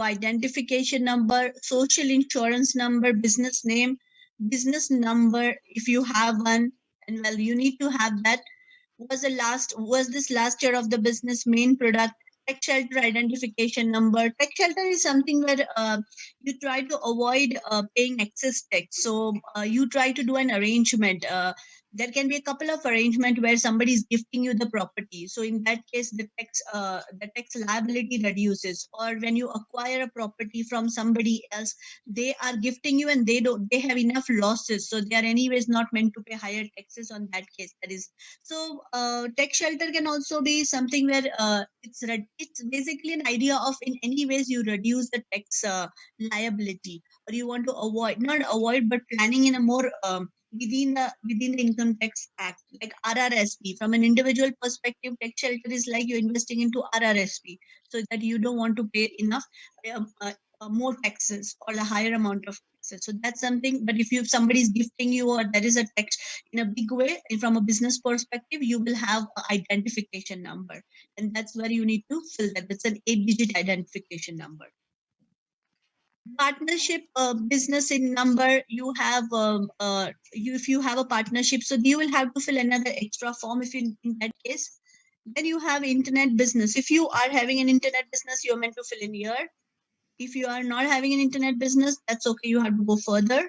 identification number, social insurance number, business name, business number if you have one, and well, you need to have that. Was this last year of the business main product? Tax shelter identification number. Tax shelter is something where you try to avoid paying excess tax. So you try to do an arrangement. There can be a couple of arrangement where somebody is gifting you the property. So in that case, the tax liability reduces. Or when you acquire a property from somebody else, they are gifting you and they have enough losses, so they are anyways not meant to pay higher taxes on that case. That is so. Tax shelter can also be something where it's basically an idea of in any ways you reduce the tax liability, or you want to avoid, not avoid, but planning in a more within the income tax act, like RRSP. From an individual perspective, tax shelter is like you're investing into RRSP, so that you don't want to pay enough more taxes or a higher amount of taxes. So that's something. But if somebody is gifting you, or there is a tax in a big way, and from a business perspective, you will have an identification number, and that's where you need to fill that. That's an 8-digit identification number. Partnership business in number, you have if you have a partnership, so you will have to fill another extra form if in that case. Then you have internet business. If you are having an internet business, you're meant to fill in here. If you are not having an internet business, that's okay, you have to go further.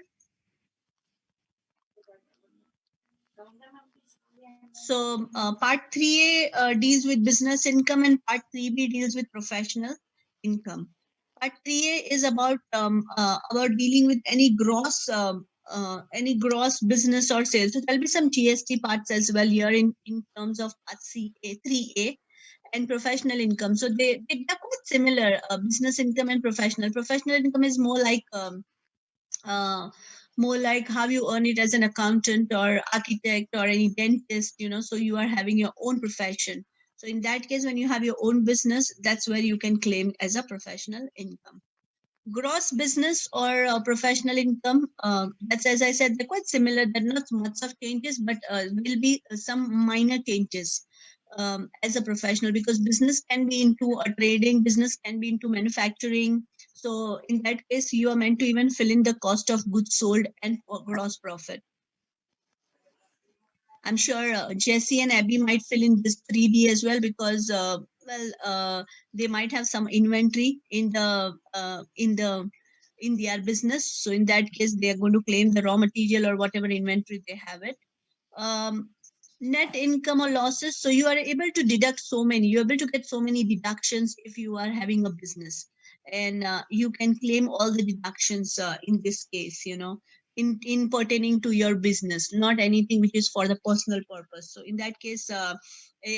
So part 3A deals with business income, and part 3B deals with professional income. Part 3A is about dealing with any gross business or sales. So there'll be some GST parts as well here in terms of part 3A and professional income. So they're quite similar. Business income and professional. Professional income is more like how you earn it as an accountant or architect or any dentist, so you are having your own profession. So in that case, when you have your own business, that's where you can claim as a professional income. Gross business or professional income, that's, as I said, they're quite similar. There are not much of changes, but will be some minor changes as a professional, because business can be into trading, business can be into manufacturing. So in that case, you are meant to even fill in the cost of goods sold and gross profit. I'm sure Jesse and Abby might fill in this 3B as well, because they might have some inventory in their business. So in that case, they are going to claim the raw material or whatever inventory they have it. Net income or losses. So you are able to deduct you're able to get so many deductions if you are having a business, and you can claim all the deductions in this case, in pertaining to your business, not anything which is for the personal purpose. So in that case,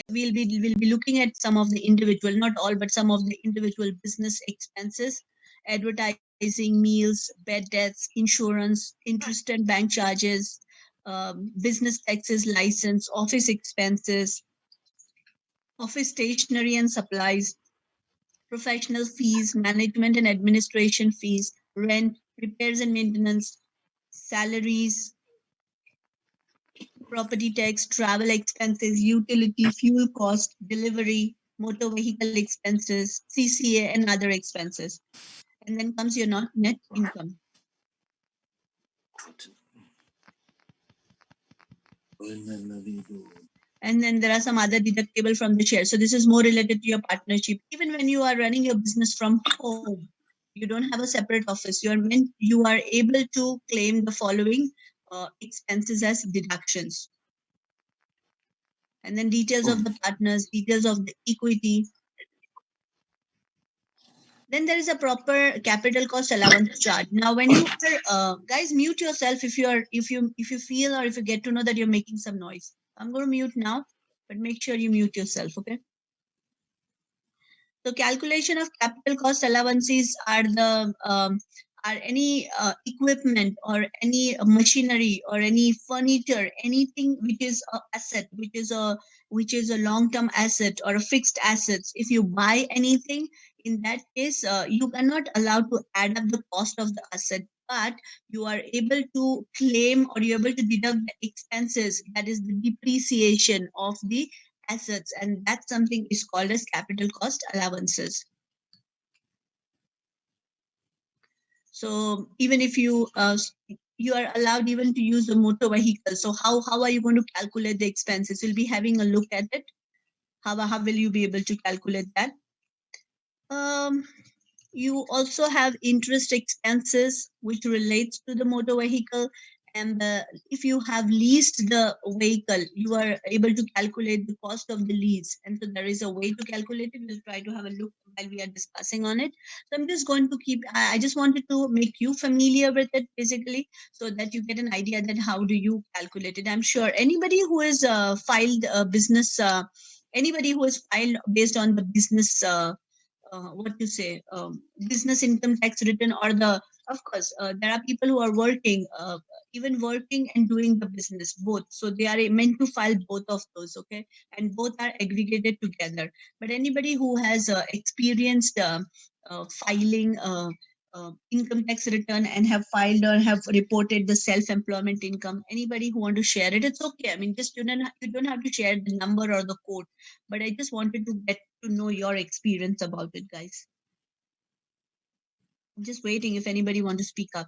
we'll be looking at some of the individual, not all, but some of the individual business expenses: advertising, meals, bad debts, insurance, interest and bank charges, business taxes, license, office expenses, office stationery and supplies, professional fees, management and administration fees, rent, repairs and maintenance, salaries, property tax, travel expenses, utility, fuel cost, delivery, motor vehicle expenses, CCA, and other expenses. And then comes your net income. And then there are some other deductible from the share. So this is more related to your partnership. Even when you are running your business from home, you don't have a separate office. You are able to claim the following expenses as deductions. And then details of the partners, details of the equity. Then there is a proper capital cost allowance charge. Now, when you are, guys, mute yourself if you feel or if you get to know that you're making some noise. I'm going to mute now, but make sure you mute yourself, okay? So calculation of capital cost allowances are any equipment or any machinery or any furniture, anything which is an asset, which is a long-term asset or a fixed assets. If you buy anything, in that case, you are not allowed to add up the cost of the asset, but you are able to claim, or you're able to deduct the expenses, that is the depreciation of the assets, and that's something is called as capital cost allowances. So even if you you are allowed even to use a motor vehicle, so how are you going to calculate the expenses? We'll be having a look at it. How will you be able to calculate that? um you also have interest expenses which relates to the motor vehicle, and if you have leased the vehicle, you are able to calculate the cost of the lease, and so there is a way to calculate it. We'll try to have a look while we are discussing on it. So I'm just going to keep, I just wanted to make you familiar with it basically, so that you get an idea that how do you calculate it. I'm sure anybody who has filed a business, anybody who has filed based on the business what you say, business income tax return, or the, of course there are people who are working, even working and doing the business both, so they are meant to file both of those, okay, and both are aggregated together. But anybody who has experienced filing income tax return and have filed or have reported the self-employment income, anybody who want to share it, it's okay. I mean, just you don't have to share the number or the code, but I just wanted to get to know your experience about it, guys. I'm just waiting if anybody want to speak up.